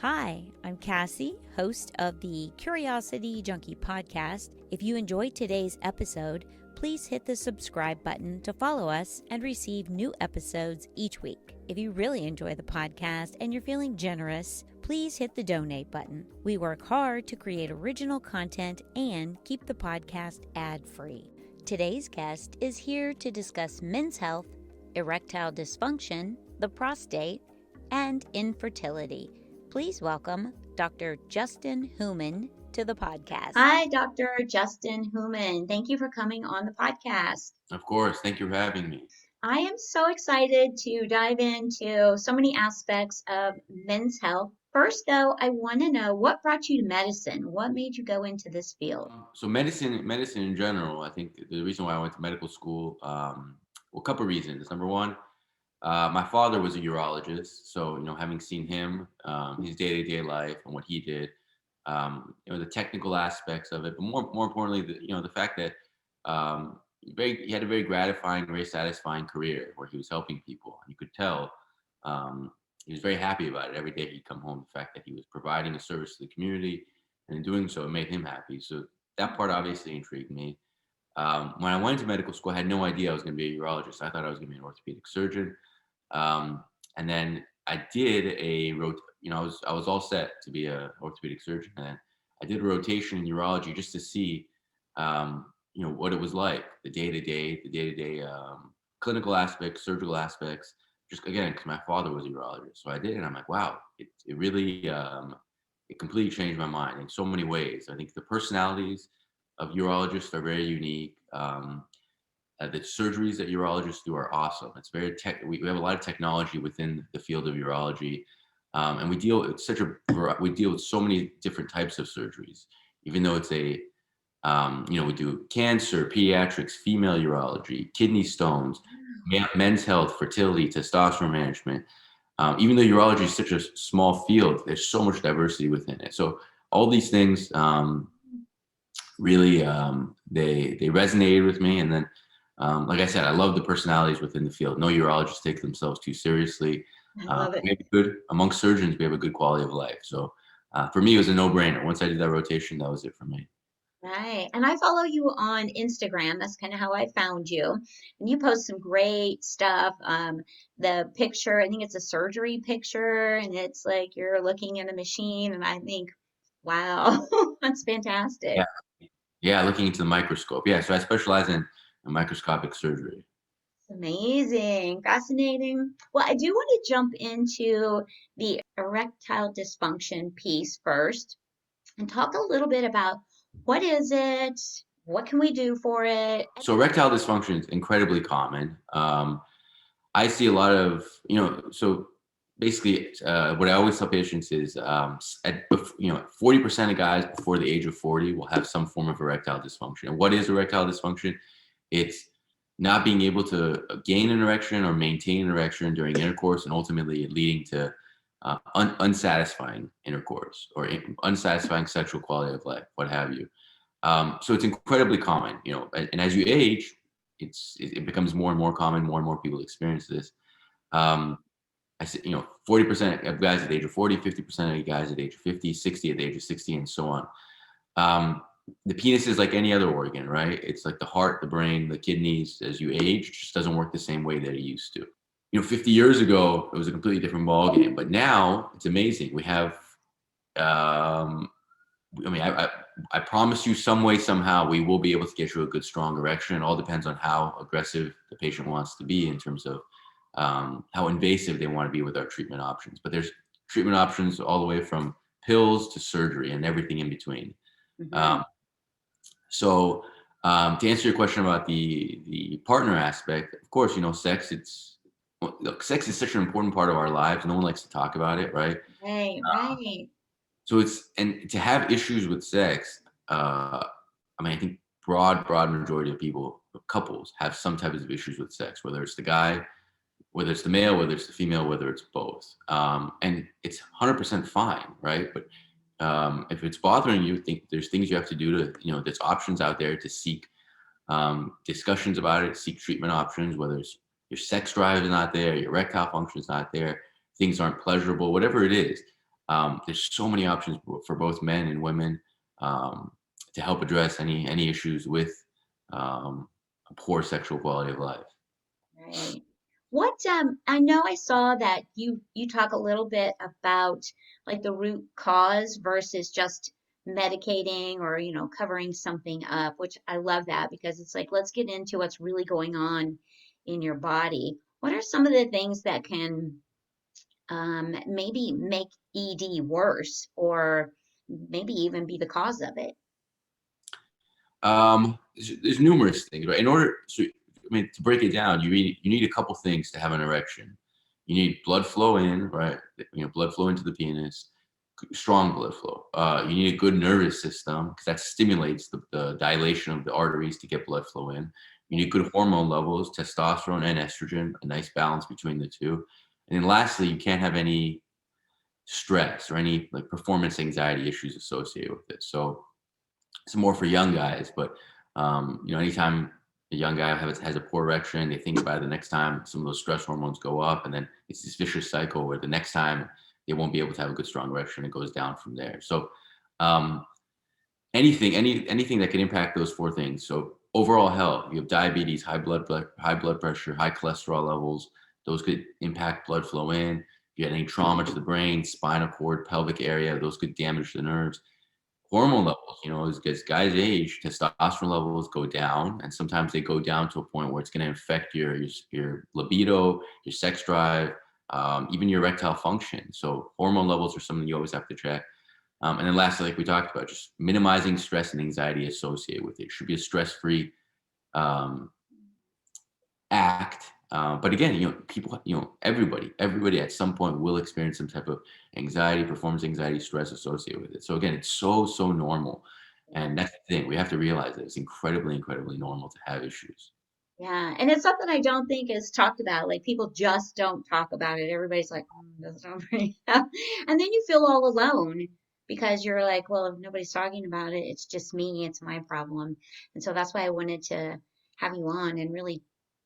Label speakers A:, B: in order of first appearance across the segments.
A: Hi, I'm Cassie, host of the Curiosity Junkie podcast. If you enjoyed today's episode, please hit the subscribe button to follow us and receive new episodes each week. If you really enjoy the podcast and you're feeling generous, please hit the donate button. We work hard to create original content and keep the podcast ad-free. Today's guest is here to discuss men's health, erectile dysfunction, the prostate, and infertility. Please welcome Dr. Justin Houman to the podcast.
B: Hi, Dr. Justin Houman. Thank you for coming on the podcast.
C: Of course. Thank you for having me.
B: I am so excited to dive into so many aspects of men's health. First, though, I want to know what brought you to medicine? What made you go into this field?
C: So medicine in general, I think the reason why I went to medical school, a couple of reasons. Number one, my father was a urologist, so having seen him, his day-to-day life and what he did, the technical aspects of it, but more importantly, the fact that he had a very gratifying, very satisfying career where he was helping people, and you could tell he was very happy about it. Every day he'd come home, the fact that he was providing a service to the community, and in doing so, it made him happy. So that part obviously intrigued me. When I went to medical school, I had no idea I was going to be a urologist. I thought I was going to be an orthopedic surgeon. And then I did I was all set to be an orthopedic surgeon. And then I did a rotation in urology just to see, what it was like, the day-to-day clinical aspects, surgical aspects, just again, because my father was a urologist. So I did, and I'm like, wow, it really, it completely changed my mind in so many ways. I think the personalities of urologists are very unique. The surgeries that urologists do are awesome. It's very we have a lot of technology within the field of urology, and we deal with so many different types of surgeries. Even though it's we do cancer, pediatrics, female urology, kidney stones, men's health, fertility, testosterone management. Even though urology is such a small field, there's so much diversity within it. So all these things really they resonated with me, and then. Like I said, I love the personalities within the field. No urologists take themselves too seriously.
B: I love it.
C: We have amongst surgeons, we have a good quality of life. So for me, it was a no-brainer. Once I did that rotation, that was it for me.
B: Right. And I follow you on Instagram. That's kind of how I found you. And you post some great stuff. The picture, I think it's a surgery picture, and it's like you're looking at a machine, and I think, wow, that's fantastic.
C: Yeah, looking into the microscope. Yeah, so I specialize in microscopic surgery.
B: Amazing, fascinating. Well, I do want to jump into the erectile dysfunction piece first and talk a little bit about what is it, what can we do for it?
C: So erectile dysfunction is incredibly common. I see a lot of, so basically what I always tell patients is, 40% of guys before the age of 40 will have some form of erectile dysfunction. And what is erectile dysfunction? It's not being able to gain an erection or maintain an erection during intercourse, and ultimately leading to unsatisfying intercourse or unsatisfying sexual quality of life, what have you. So it's incredibly common, and as you age, it becomes more and more common. More and more people experience this. I said, 40% of guys at the age of 40, 50% of guys at the age of 50, 60 at the age of 60, and so on. The penis is like any other organ, right? It's like the heart, the brain, the kidneys. As you age, it just doesn't work the same way that it used to. 50 years ago, it was a completely different ballgame. But now it's amazing. We have, I promise you, some way, somehow, we will be able to get you a good, strong erection. It all depends on how aggressive the patient wants to be in terms of how invasive they want to be with our treatment options. But there's treatment options all the way from pills to surgery and everything in between.
B: Mm-hmm.
C: So to answer your question about the partner aspect, of course, sex, sex is such an important part of our lives. No one likes to talk about it, right?
B: Right.
C: So and to have issues with sex, I think broad majority of couples have some type of issues with sex, whether it's the guy, whether it's the male, whether it's the female, whether it's both. And it's 100% fine, right? But if it's bothering you, there's things you have to do to, there's options out there to seek discussions about it, seek treatment options, whether it's your sex drive is not there, your erectile function is not there, things aren't pleasurable, whatever it is. There's so many options for both men and women to help address any issues with a poor sexual quality of life.
B: Right. What I know I saw that you talk a little bit about like the root cause versus just medicating or covering something up, which I love that because it's like let's get into what's really going on in your body. What are some of the things that can maybe make ED worse or maybe even be the cause of it?
C: There's numerous things, right? In order, so I mean, to break it down, you need a couple things to have an erection. You need blood flow in, right? Blood flow into the penis, strong blood flow. You need a good nervous system because that stimulates the dilation of the arteries to get blood flow in. You need good hormone levels, testosterone and estrogen, a nice balance between the two. And then lastly, you can't have any stress or any like performance anxiety issues associated with it. So it's more for young guys, but anytime a young guy has a poor erection, they think about it the next time some of those stress hormones go up, and then it's this vicious cycle where the next time they won't be able to have a good strong erection. It goes down from there. So anything that can impact those four things. So overall health, you have diabetes, high blood pressure, high cholesterol levels. Those could impact blood flow in. If you had any trauma to the brain, spinal cord, pelvic area, those could damage the nerves. Hormone levels, as guys age, testosterone levels go down, and sometimes they go down to a point where it's going to affect your libido, your sex drive, even your erectile function. So hormone levels are something you always have to check. And then lastly, like we talked about, just minimizing stress and anxiety associated with it. It should be a stress-free act. But again, people, everybody at some point will experience some type of anxiety, performance anxiety, stress associated with it. So again, it's so normal. And that's the thing. We have to realize that it's incredibly, incredibly normal to have issues.
B: Yeah, and it's something I don't think is talked about. Like people just don't talk about it. Everybody's like, that's not pretty. And then you feel all alone because you're like, well, if nobody's talking about it, it's just me, it's my problem. And so that's why I wanted to have you on and really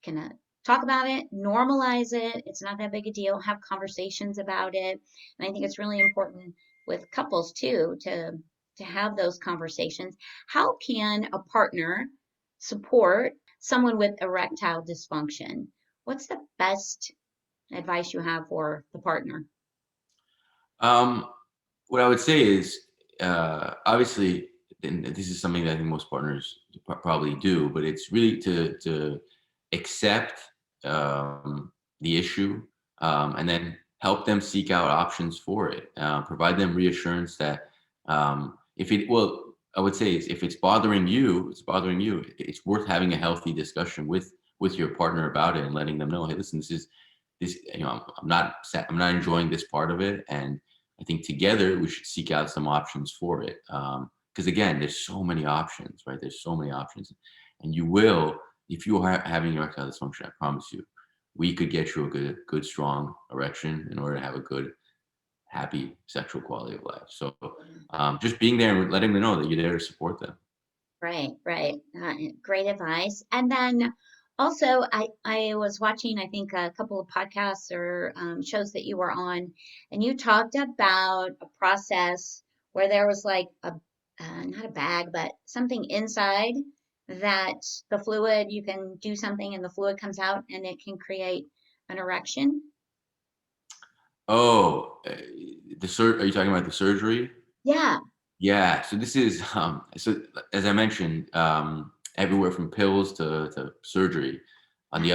B: kind of talk about it, normalize it. It's not that big a deal. Have conversations about it. And I think it's really important with couples too to have those conversations. How can a partner support someone with erectile dysfunction? What's the best advice you have for the partner?
C: Um, what I would say is, obviously, and this is something that I think most partners probably do, but it's really to accept the issue, and then help them seek out options for it. Provide them reassurance that I would say is if it's bothering you, it's worth having a healthy discussion with your partner about it and letting them know, hey, listen, I'm not enjoying this part of it, and I think together we should seek out some options for it. Because again, there's so many options, right? There's so many options, and if you are having erectile dysfunction, I promise you, we could get you a good, strong erection in order to have a good, happy sexual quality of life. So just being there and letting them know that you're there to support them.
B: Right, right. Great advice. And then also, I was watching, I think, a couple of podcasts or shows that you were on, and you talked about a process where there was like not a bag, but something inside that the fluid, you can do something and the fluid comes out and it can create an erection.
C: Oh, are you talking about the surgery?
B: Yeah.
C: Yeah. So this is so as I mentioned, everywhere from pills to surgery. On the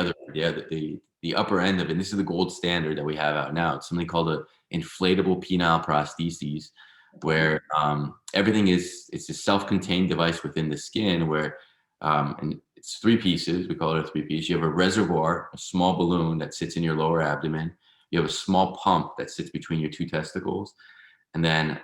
C: upper end of it, and this is the gold standard that we have out now. It's something called a inflatable penile prosthesis, where it's a self-contained device within the skin where and it's three pieces. We call it a three-piece. You have a reservoir, a small balloon that sits in your lower abdomen. You have a small pump that sits between your two testicles, and then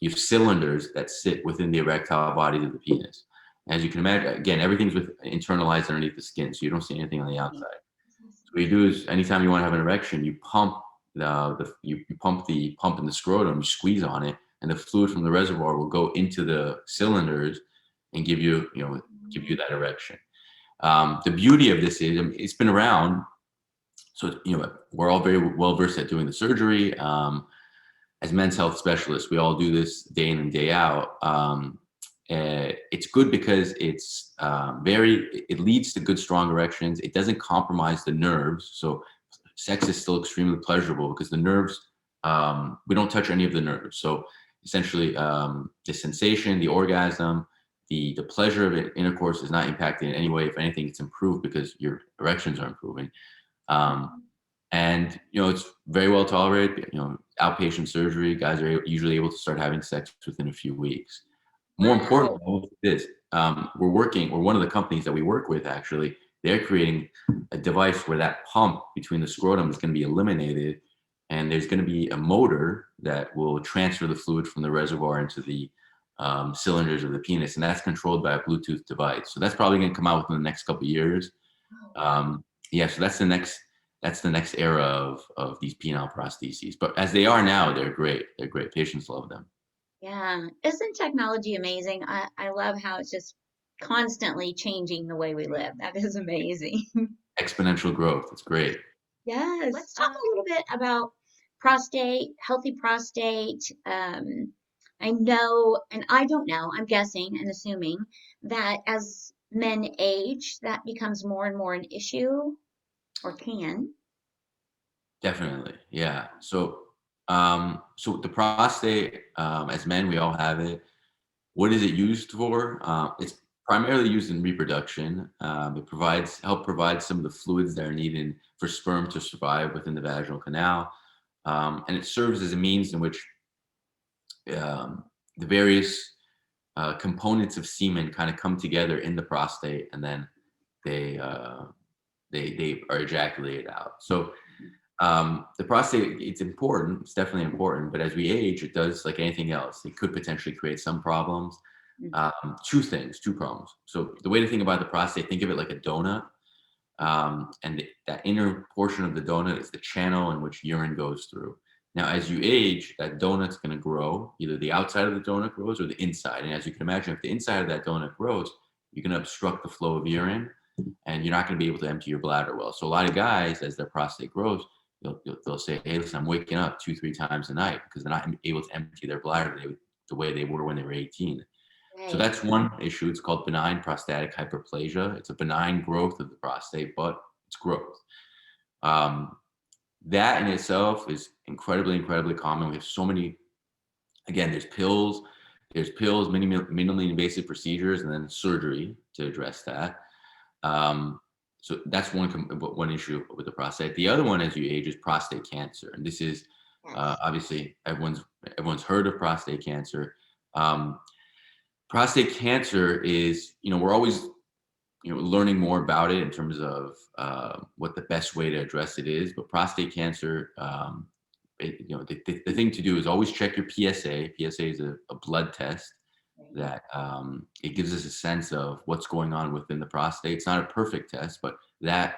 C: you have cylinders that sit within the erectile body of the penis. As you can imagine, again, everything's internalized underneath the skin, so you don't see anything on the outside. So what you do is, anytime you want to have an erection, you pump you pump the pump in the scrotum, you squeeze on it, and the fluid from the reservoir will go into the cylinders and give you that erection. The beauty of this is, it's been around, so we're all very well versed at doing the surgery. as men's health specialists, we all do this day in and day out. It's good because it's it leads to good, strong erections. It doesn't compromise the nerves. So sex is still extremely pleasurable because the nerves, we don't touch any of the nerves. So essentially, the sensation, the orgasm, the pleasure of intercourse is not impacted in any way. If anything, it's improved because your erections are improving. And, it's very well tolerated. Outpatient surgery, guys are usually able to start having sex within a few weeks. More importantly, we're one of the companies that we work with, actually, they're creating a device where that pump between the scrotum is going to be eliminated. And there's going to be a motor that will transfer the fluid from the reservoir into the cylinders of the penis. And that's controlled by a Bluetooth device. So that's probably going to come out within the next couple of years. So that's the next era of these penile prostheses. But as they are now, they're great. They're great. Patients love them.
B: Yeah. Isn't technology amazing? I love how it's just constantly changing the way we live. That is amazing.
C: Exponential growth. It's great.
B: Yes. Let's talk a little bit about prostate, healthy prostate. I know, and I don't know, I'm guessing and assuming that as men age, that becomes more and more an issue, or can.
C: Definitely. Yeah. So the prostate, as men, we all have it. What is it used for? It's primarily used in reproduction. It provides some of the fluids that are needed for sperm to survive within the vaginal canal. And it serves as a means in which the various components of semen kind of come together in the prostate, and then they are ejaculated out. So the prostate, it's important. It's definitely important. But as we age, it does, like anything else, it could potentially create some problems. Two problems. So the way to think about the prostate, think of it like a donut. And that inner portion of the donut is the channel in which urine goes through. Now, as you age, that donut's going to grow. Either the outside of the donut grows or the inside. And as you can imagine, if the inside of that donut grows, you're going to obstruct the flow of urine, and you're not going to be able to empty your bladder well. So a lot of guys, as their prostate grows, they'll say, hey, listen, I'm waking up 2-3 times a night because they're not able to empty their bladder the way they were when they were 18. Right. So that's one issue. It's called benign prostatic hyperplasia. It's a benign growth of the prostate, but it's growth. That in itself is incredibly, incredibly common. We have so many, again, there's pills, minimally invasive procedures, and then surgery to address that. So that's one issue with the prostate. The other one, as you age, is prostate cancer. And this is obviously everyone's heard of prostate cancer. Prostate cancer is, we're always, learning more about it in terms of what the best way to address it is. But prostate cancer, the thing to do is always check your PSA. PSA is a blood test that it gives us a sense of what's going on within the prostate. It's not a perfect test, but that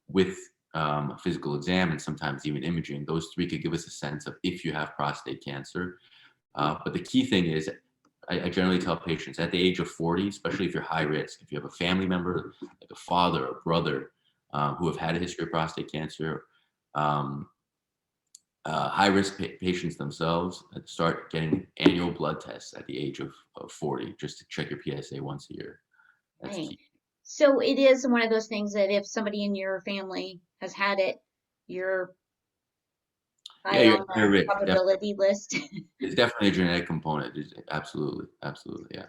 C: with a physical exam and sometimes even imaging, those three could give us a sense of if you have prostate cancer. But the key thing is, I generally tell patients at the age of 40, especially if you're high risk, if you have a family member, like a father or brother, who have had a history of prostate cancer, high-risk patients themselves, start getting annual blood tests at the age of 40, just to check your PSA once a year. That's
B: right.
C: key.
B: So it is one of those things that if somebody in your family has had it, you're high on the probability list.
C: It's definitely a genetic component. Absolutely, yeah.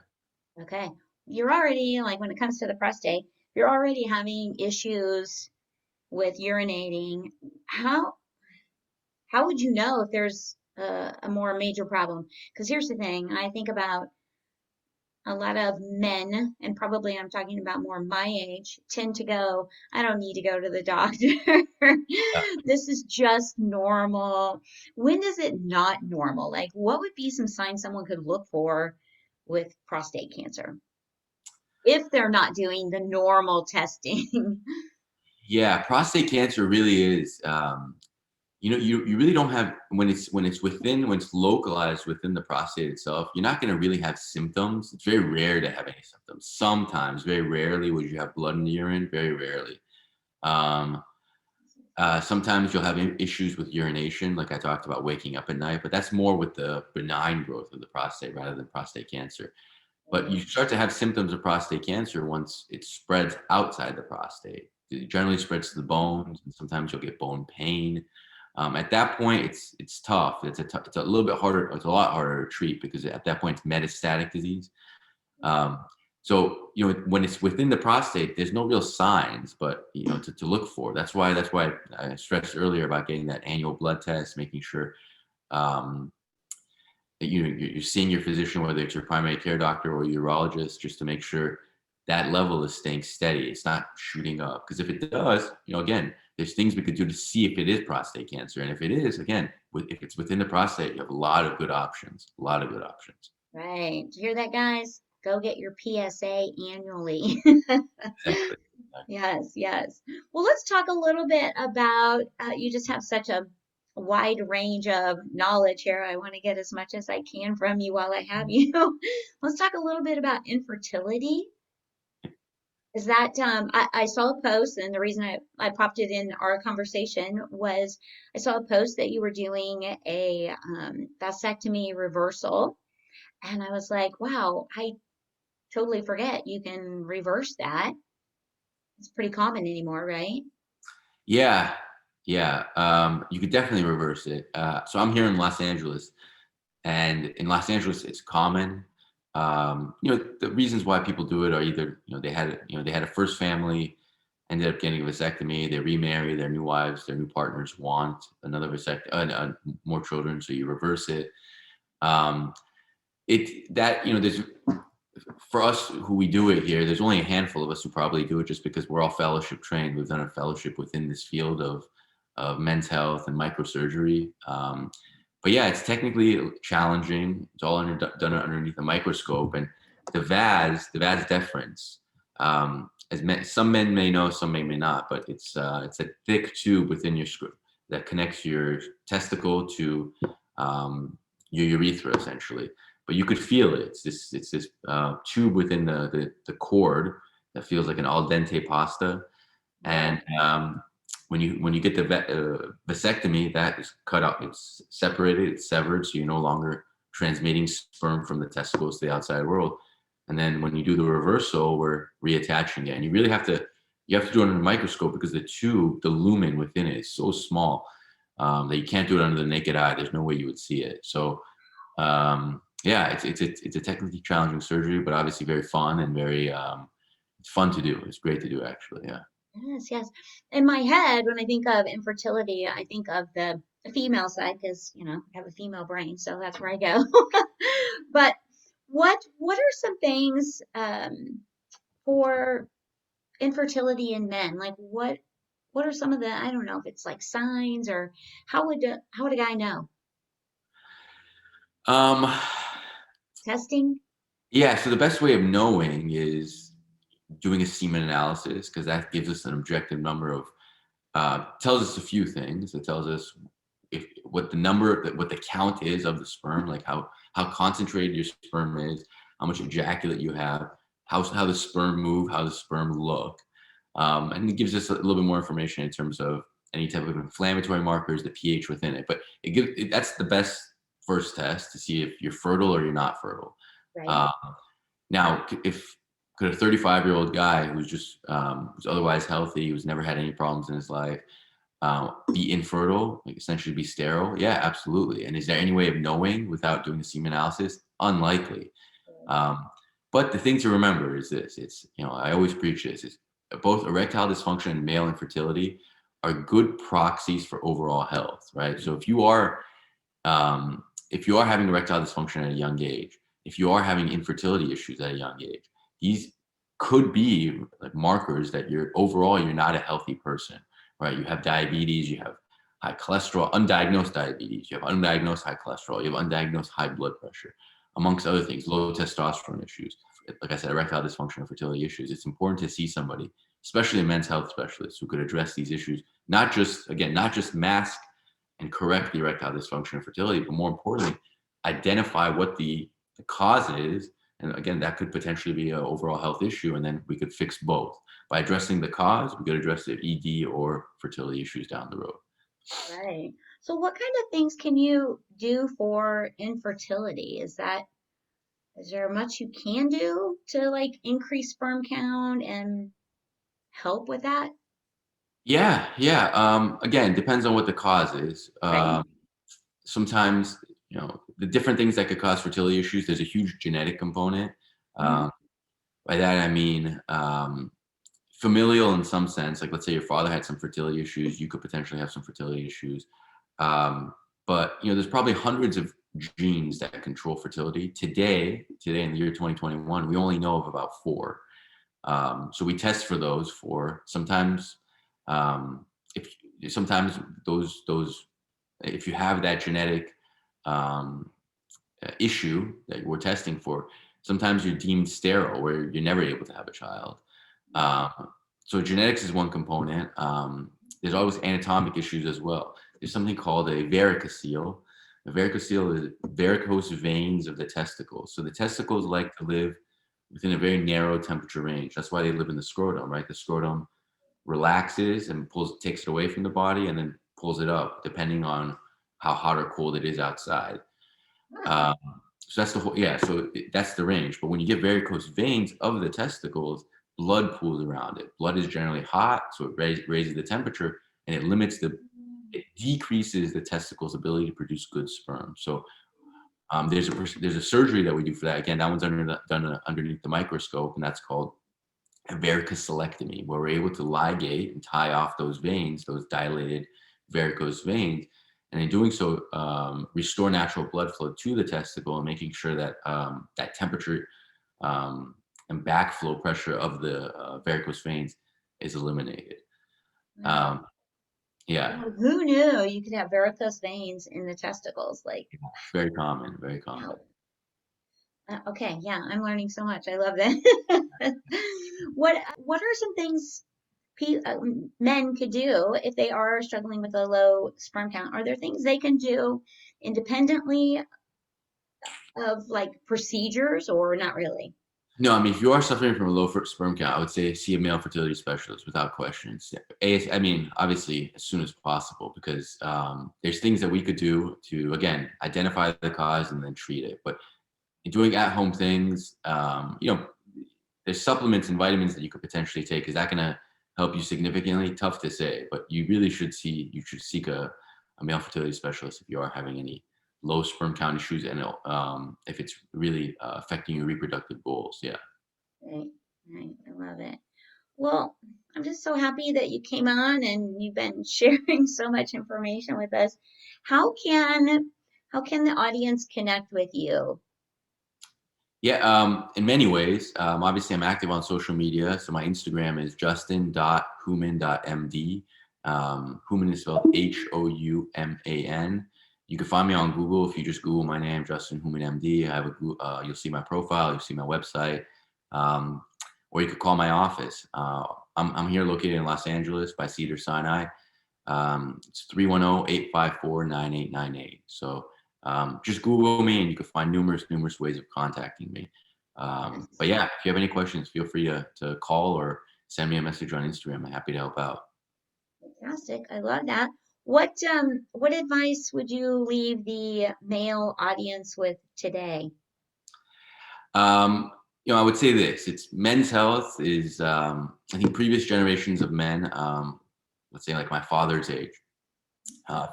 B: Okay. You're already, like, when it comes to the prostate, you're already having issues with urinating. How would you know if there's a more major problem? Because here's the thing, I think about a lot of men, and probably I'm talking about more my age, tend to go, I don't need to go to the doctor. This is just normal. When is it not normal? Like, what would be some signs someone could look for with prostate cancer if they're not doing the normal testing?
C: Yeah, prostate cancer really is, you really don't have, when it's localized within the prostate itself, you're not going to really have symptoms. It's very rare to have any symptoms. Sometimes, very rarely, would you have blood in the urine. Very rarely. Sometimes you'll have issues with urination, like I talked about, waking up at night, but that's more with the benign growth of the prostate rather than prostate cancer. But you start to have symptoms of prostate cancer once it spreads outside the prostate. It generally spreads to the bones, and sometimes you'll get bone pain. At that point, it's tough. It's a little bit harder. It's a lot harder to treat because at that point it's metastatic disease. So when it's within the prostate, there's no real signs, but to look for. That's why I stressed earlier about getting that annual blood test, making sure that you're seeing your physician, whether it's your primary care doctor or urologist, just to make sure that level is staying steady. It's not shooting up. Because if it does, again, there's things we could do to see if it is prostate cancer. And if it is, again, if it's within the prostate, you have a lot of good options. A lot of good options.
B: Right. Did you hear that, guys? Go get your PSA annually.
C: Exactly.
B: Yes, yes. Well, let's talk a little bit about, you just have such a wide range of knowledge here. I want to get as much as I can from you while I have you. Let's talk a little bit about infertility. Is that, I saw a post, and the reason I popped it in our conversation was I saw a post that you were doing a vasectomy reversal. And I was like, wow, I totally forget you can reverse that. It's pretty common anymore, right?
C: Yeah. You could definitely reverse it. So I'm here in Los Angeles, and in Los Angeles, it's common. The reasons why people do it are either they had a first family, ended up getting a vasectomy, they remarry, their new wives, their new partners want another vasectomy, more children, so you reverse it. There's, for us who we do it here, there's only a handful of us who probably do it just because we're all fellowship trained. We've done a fellowship within this field of men's health and microsurgery. But yeah, it's technically challenging. It's all done underneath a microscope, and the vas deferens. Some men may know, some may not, but it's a thick tube within your screw that connects your testicle to your urethra, essentially. But you could feel it. It's this tube within the cord that feels like an al dente pasta, and when you get the vasectomy, that is cut out. It's separated. It's severed, so you're no longer transmitting sperm from the testicles to the outside world. And then when you do the reversal, we're reattaching it. And you really have to do it under a microscope because the tube, the lumen within it, is so small that you can't do it under the naked eye. There's no way you would see it. So it's a technically challenging surgery, but obviously very fun and very it's fun to do. It's great to do, actually. Yeah.
B: Yes, yes. In my head, when I think of infertility, I think of the female side because, I have a female brain, so that's where I go. But what are some things for infertility in men? Like what are some of the, I don't know if it's like signs, or how would a guy know? Testing?
C: Yeah, so the best way of knowing is doing a semen analysis, because that gives us an objective number of tells us a few things. It tells us what the count is of the sperm, like how concentrated your sperm is, how much ejaculate you have, how the sperm move, how the sperm look, and it gives us a little bit more information in terms of any type of inflammatory markers, the pH within it. But that's the best first test to see if you're fertile or you're not fertile.
B: Right.
C: Now, could a 35-year-old guy who's just who's otherwise healthy, who's never had any problems in his life, be infertile, like essentially be sterile? Yeah, absolutely. And is there any way of knowing without doing the semen analysis? Unlikely. But the thing to remember is this: it's I always preach this: is both erectile dysfunction and male infertility are good proxies for overall health, right? So if you are having erectile dysfunction at a young age, if you are having infertility issues at a young age, these could be like markers that you're not a healthy person, right? You have diabetes, you have high cholesterol, undiagnosed diabetes, you have undiagnosed high cholesterol, you have undiagnosed high blood pressure, amongst other things, low testosterone issues. Like I said, erectile dysfunction and fertility issues. It's important to see somebody, especially a men's health specialist, who could address these issues, not just mask and correct the erectile dysfunction and fertility, but more importantly, identify what the cause is And again, that could potentially be an overall health issue. And then we could fix both. By addressing the cause, we could address the ED or fertility issues down the road.
B: Right. So what kind of things can you do for infertility? Is there much you can do to like increase sperm count and help with that?
C: Yeah, yeah. Again, depends on what the cause is.
B: Right.
C: Sometimes, the different things that could cause fertility issues, there's a huge genetic component.
B: Mhm.
C: Um, by that, I mean familial in some sense. Like, let's say your father had some fertility issues, you could potentially have some fertility issues. Um, but, there's probably hundreds of genes that control fertility. Today in the year 2021, we only know of about 4. So we test for those 4. Sometimes, um, if sometimes those if you have that genetic um, issue that we're testing for, sometimes you're deemed sterile, where you're never able to have a child. Um, so genetics is one component. There's always anatomic issues as well. There's something called a varicocele. A varicocele is varicose veins of the testicles. So the testicles like to live within a very narrow temperature range. That's why they live in the scrotum, right? The scrotum relaxes and takes it away from the body, and then pulls it up depending on how hot or cold it is outside.
B: Oh,
C: Um, so that's the whole, yeah. So that's the range. But when you get varicose veins of the testicles, blood pools around it. Blood is generally hot, so it raises the temperature, and it decreases the testicles' ability to produce good sperm. So there's a surgery that we do for that. Again, that one's done underneath the microscope, and that's called a varicocelectomy, where we're able to ligate and tie off those veins, those dilated varicose veins, and in doing so, restore natural blood flow to the testicle, and making sure that that temperature and backflow pressure of the varicose veins is eliminated.
B: wow.
C: Um, yeah,
B: Well, who knew you could have varicose veins in the testicles? Like,
C: it's very common, very common.
B: wow. Okay, yeah, I'm learning so much. I love that. What are some things men could do if they are struggling with a low sperm count? Are there things they can do independently of like procedures or not really?
C: No, I mean, if you are suffering from a low sperm count, I would say see a male fertility specialist without questions. I mean, obviously, as soon as possible, because there's things that we could do to, again, identify the cause and then treat it. But doing at-home things, there's supplements and vitamins that you could potentially take. Is that going to help you significantly? Tough to say, but you should seek a male fertility specialist if you are having any low sperm count issues, and if it's really affecting your reproductive goals. Yeah.
B: Right, right. I love it. Well, I'm just so happy that you came on and you've been sharing so much information with us. How can how can the audience connect with you?
C: Yeah, in many ways. Obviously, I'm active on social media. So my Instagram is justin.houman.md. Houman is spelled Houman. You can find me on Google if you just Google my name, Justin Houman MD. You'll see my profile, you'll see my website, or you could call my office. I'm here located in Los Angeles by Cedar Sinai. It's 310-854-9898. So just Google me and you can find numerous ways of contacting me.
B: Yes.
C: But yeah, if you have any questions, feel free to call or send me a message on Instagram. I'm happy to help out.
B: Fantastic. I love that. What advice would you leave the male audience with today?
C: Um, I would say this: it's men's health is. I think previous generations of men, let's say like my father's age,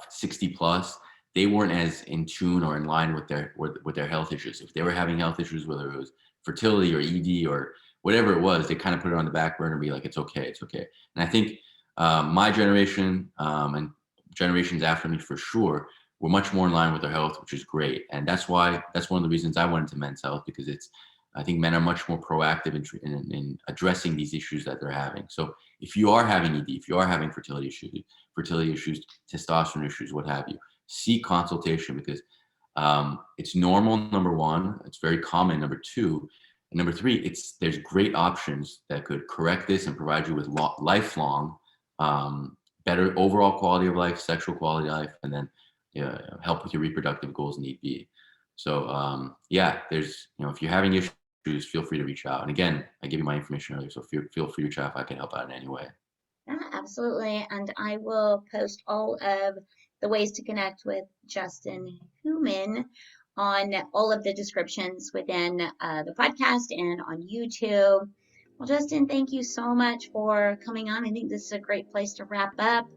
C: 60 plus, they weren't as in tune or in line with their health issues. If they were having health issues, whether it was fertility or ED or whatever it was, they kind of put it on the back burner and be like, it's okay, it's okay. And I think my generation and generations after me for sure were much more in line with their health, which is great. And that's one of the reasons I went into men's health, because I think men are much more proactive in addressing these issues that they're having. So if you are having ED, if you are having fertility issues, testosterone issues, what have you, seek consultation, because it's normal, number one. It's very common, number two. And number three, there's great options that could correct this and provide you with lifelong better overall quality of life, sexual quality of life, and then help with your reproductive goals need be. So yeah, there's, if you're having issues issues, feel free to reach out. And again, I gave you my information earlier, so feel free to reach out if I can help out in any way.
B: Yeah, absolutely. And I will post all of the ways to connect with Justin Houman on all of the descriptions within the podcast and on YouTube. Well, Justin, thank you so much for coming on. I think this is a great place to wrap up.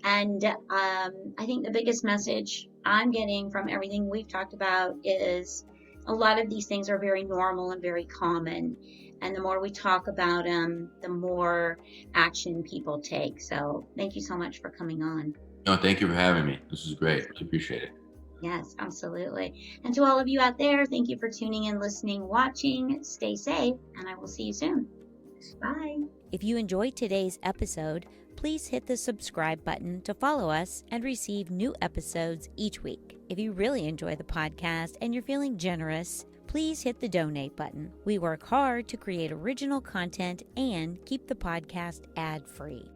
B: And I think the biggest message I'm getting from everything we've talked about is a lot of these things are very normal and very common. And the more we talk about them, the more action people take. So thank you so much for coming on.
C: No, thank you for having me. This is great. I appreciate it.
B: Yes, absolutely. And to all of you out there, thank you for tuning in, listening, watching. Stay safe, and I will see you soon. Bye.
A: If you enjoyed today's episode, please hit the subscribe button to follow us and receive new episodes each week. If you really enjoy the podcast and you're feeling generous, please hit the donate button. We work hard to create original content and keep the podcast ad-free.